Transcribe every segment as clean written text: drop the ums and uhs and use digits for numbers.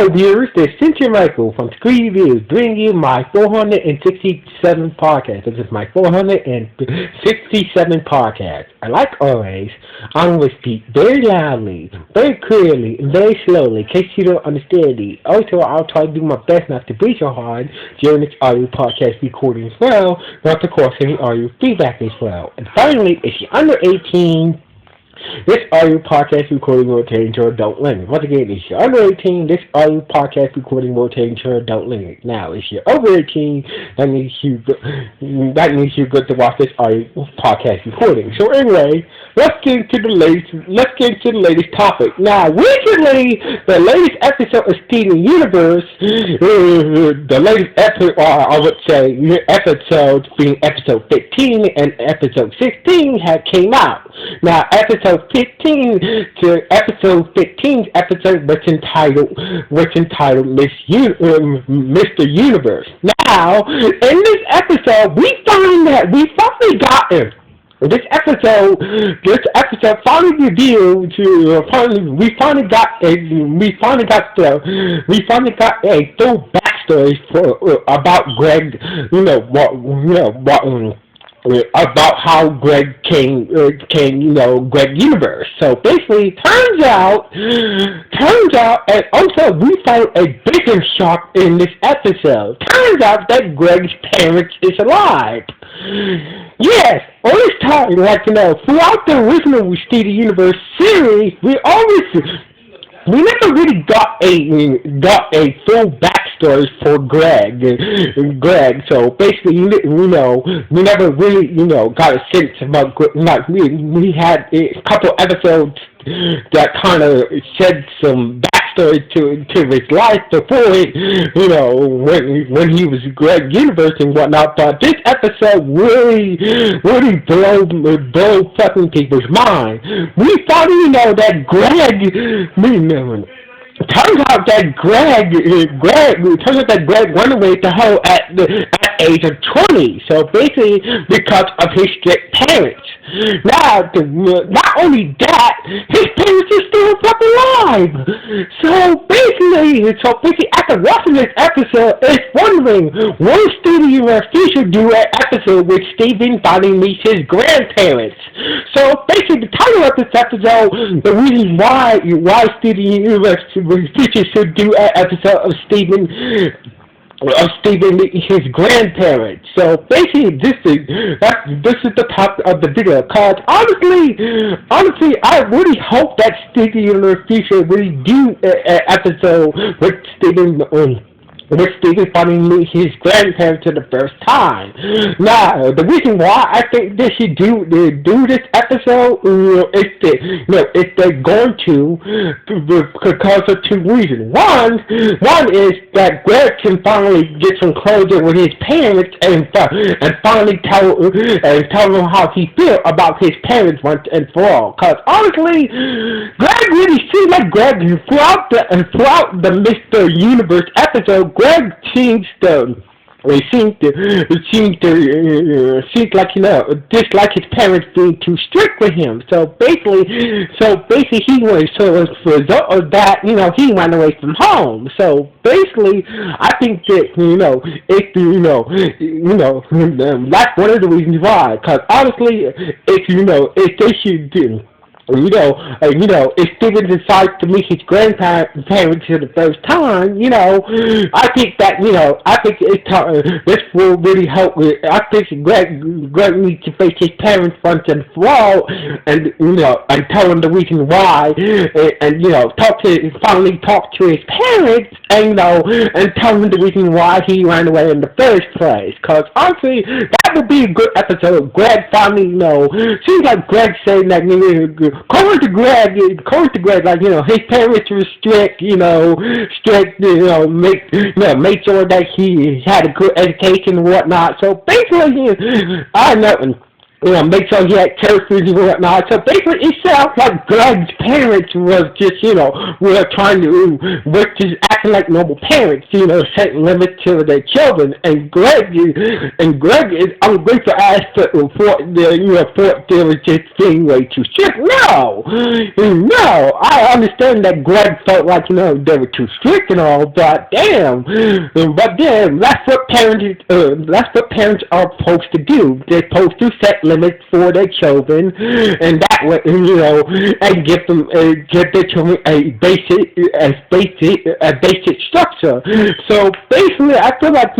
Hello, viewers. This is Cynthia Michael from Screen Reviews, bringing you my 467 podcast. This is my 467 podcast. And like always, I'm going to speak very loudly, very clearly, and very slowly, in case you don't understand me. Also, I'll try to do my best not to be so hard during this audio podcast recording as well, not to cause any audio feedback as well. And finally, if you're under 18, this audio podcast recording will contain your adult language. Once again, if you're under 18, this audio podcast recording will contain your adult language. Now, if you're over 18, that means you're good to watch this audio podcast recording. So anyway, let's get into the latest topic. Now, recently, the latest episode of Steven Universe, the latest episode, or I would say episodes being episode 15 and episode 16 have came out. Now, episode 15 to episode 15's episode was entitled Mr. Universe. Now, in this episode, we finally got it. This episode finally revealed we finally got a full backstory about Greg, about how Greg came, Greg Universe. So basically, turns out, and also we found a bigger shock in this episode. Turns out that Greg's parents is alive. Yes, all this time, throughout the original Steven Universe series, we never really got a full backstory for Greg. So basically, we never really, got a sense about Greg. We had a couple episodes that kind of said some backstory to his life before, when he was Greg Universe and whatnot. But this episode really blow fucking people's mind. We finally know that Greg. Turns out that Greg went away to hell at the age of 20. So basically, because of his strict parents. Now, not only that, his parents are still fucking alive. So basically, after watching this episode, it's wondering, will Steven Universe Future do an episode with Steven finally meets his grandparents? So basically, the title of this episode, the reason why Steven Universe Future should do an episode of Steven his grandparents. So basically, this is the topic of the video. Cause honestly, I really hope that Steven Universe Future really do an episode with Steven finally meets his grandparents for the first time. Now, the reason why I think they should do this episode if they're going to, because of two reasons. One is that Greg can finally get some closure with his parents and finally tell them how he feels about his parents once and for all. Because honestly, Greg really seems like Greg throughout the Mr. Universe episode. Greg seems like dislike his parents being too strict with him. So basically he was, so as a result of that, he went away from home. So basically, I think that that's one of the reasons why. Because honestly, if they should do. If Steven decides to meet his grandparents for the first time, I think that, this will really help. I think Greg needs to face his parents once and for all, and tell them the reason why, and finally talk to his parents, and tell them the reason why he ran away in the first place. Because honestly, that would be a good episode. Greg finally, seems like Greg saying that, according to Greg, like, his parents were strict, make sure that he had a good education and whatnot. So basically, I know. Make sure he had curfews and whatnot. So basically, it sounds like Greg's parents was just, were trying to, acting like normal parents, setting limits to their children. And Greg is ungrateful as for there was just being way too strict. No, I understand that Greg felt like they were too strict and all, but damn, that's what parents are supposed to do. They're supposed to set limits for their children, and that way, and give their children a basic structure. So basically, I feel like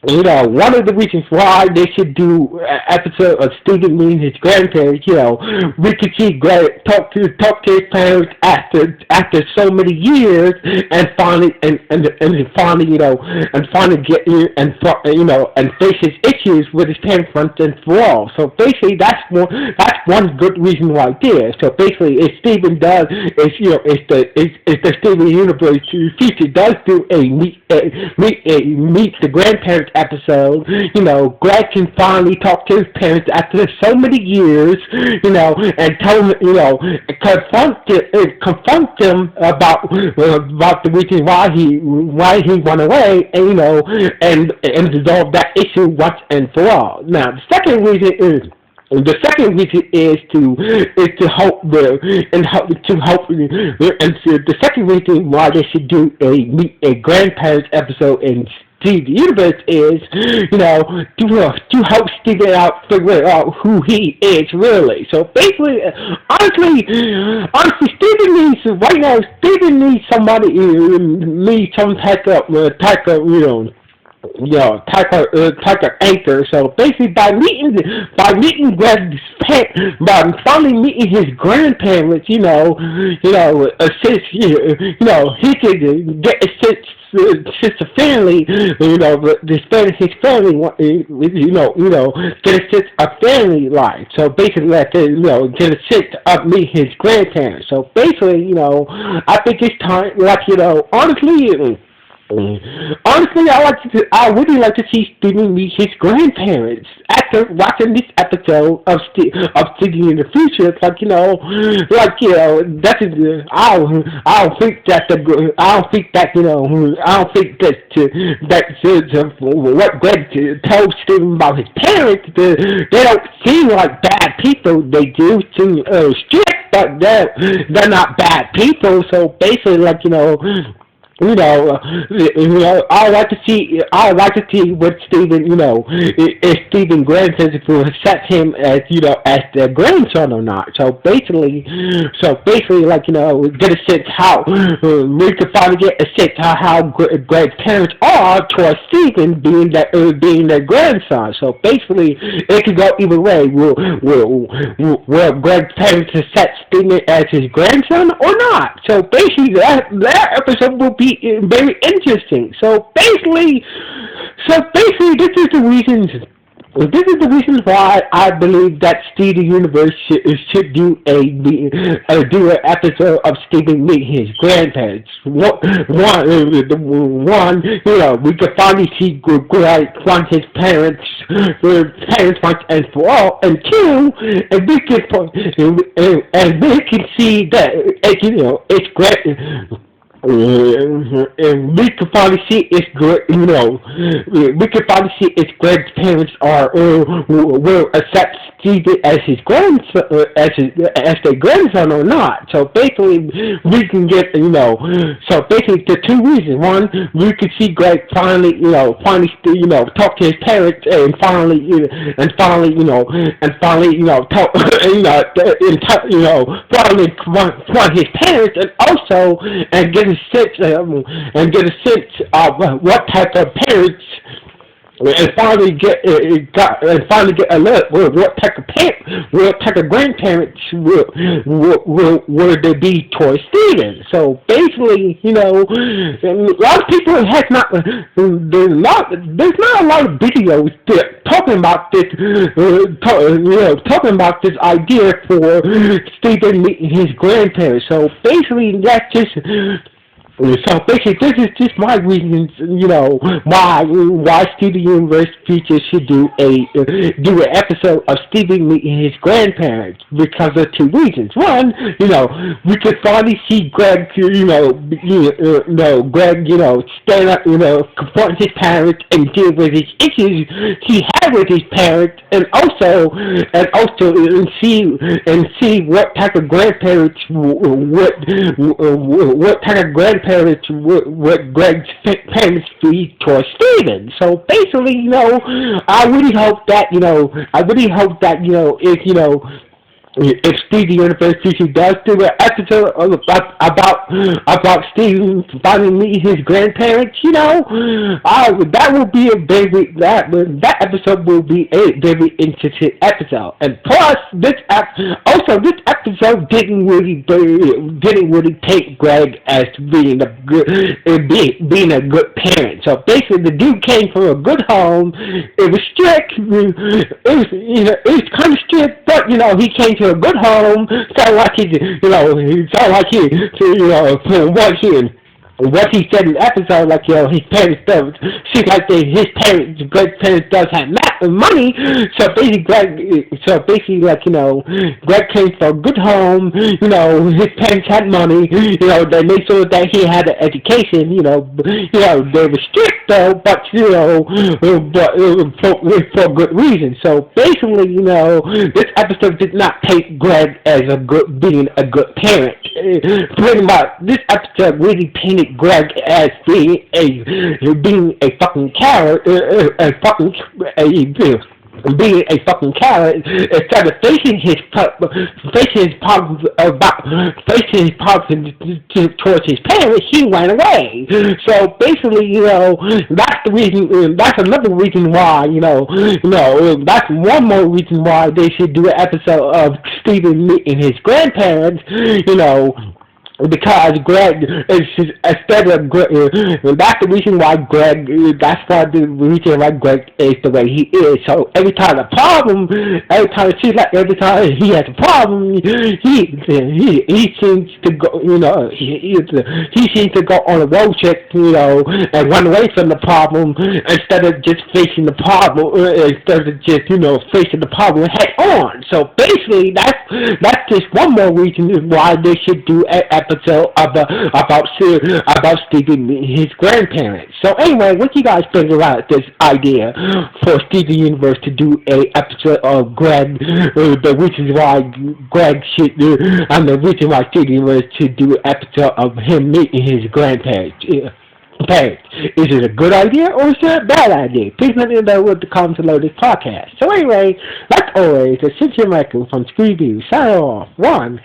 one of the reasons why they should do an episode of Stephen meeting his grandparents, we could see Greg talk to his parents after so many years, and finally get and face his issues with his parents once and for all. So basically, that's one good reason why there. So basically, if Stephen does, if the Steven Universe future does do a meet the grandparents episode, Greg can finally talk to his parents after so many years, and tell them, confront them about the reason why he went away, and resolve that issue once and for all. Now, the second reason is to help the second reason why they should do a grandparents episode in Steve the Universe is, to help figure out who he is really. So basically, honestly, Steven needs somebody, some type of type of anchor. So basically, by finally meeting his grandparents, he could get a sense of family, his family, get a sense of family life. So basically, get a sense of meet his grandparents. So basically, I think it's time, honestly, I really like to see Steven meet his grandparents after watching this episode of Steven in the future. It's like, that is, I don't think what Greg told Steven about his parents. They don't seem like bad people. They do seem strict, but they're not bad people. So basically, I like to see what Steven, if Steven grandson will accept him as their grandson or not. So basically, get a sense how we can finally get a sense how Greg's parents are towards Steven being their grandson. So basically, it could go either way. Will Greg's parents accept Steven as his grandson or not? So basically, that episode will be very interesting. So basically, this is the reason why I believe that Steven Universe should do an episode of Steven meeting his grandparents. One, we can finally see Greg find his parents once and for all, and two, and we can see that it's Greg. We can finally see it's Greg's parents will accept Steven as his grandson, as their grandson or not. So basically, we can get So basically, the two reasons: one, we can see Greg finally talk to his parents and finally confront his parents, and also get a sense of what type of parents, and finally get alert what type of grandparents will they be towards Steven. So basically, a lot of people there's not a lot of videos talking about this idea for Steven meeting his grandparents. So basically, So basically, this is just my reasons, why Steven Universe features should do an episode of Steven meeting his grandparents because of two reasons. One, we could finally see Greg, Greg, stand up, confront his parents and deal with his issues he had with his parents, and see what type of grandparents what type of grandparents what Greg's parents be towards Steven. So basically, I really hope that if Steve the Universe Teacher does do an episode about Steve finally meeting his grandparents, that will be a very that episode will be a very interesting episode. And plus, this episode didn't really paint Greg as being being a good parent. So basically, the dude came from a good home. It was strict. It was kind of strict, but he came to a good home. Sound like what he said in the episode, like, his parents does, seems like Greg's parents does have money, so basically, Greg came from a good home, his parents had money, they made sure that he had an education, they were strict though, but, for good reason. So basically, this episode did not paint Greg as being a good parent. Pretty much, this episode really painted Greg as being a fucking coward, being a fucking coward instead of facing his problems towards his parents. He ran away. So basically, that's the reason. That's another reason why. That's one more reason why they should do an episode of Steven meeting his grandparents. Because Greg is instead of that's the reason why Greg is the way he is. So every time he has a problem, he seems to go he seems to go on a road trip, and run away from the problem instead of just facing the problem, facing the problem head on. So basically, that's just one more reason why they should do an episode about Steven and his grandparents. So anyway, what you guys think about this idea for Steven Universe to do a episode of Greg? The reasons why Greg should do, and the reason why Steven Universe should do an episode of him meeting his grandparents. Parents. Is it a good idea or is it a bad idea? Please let me know with the comments below this podcast. So anyway, like always, the Cynthia Michael from Scooby-Doo. Sign off. 1.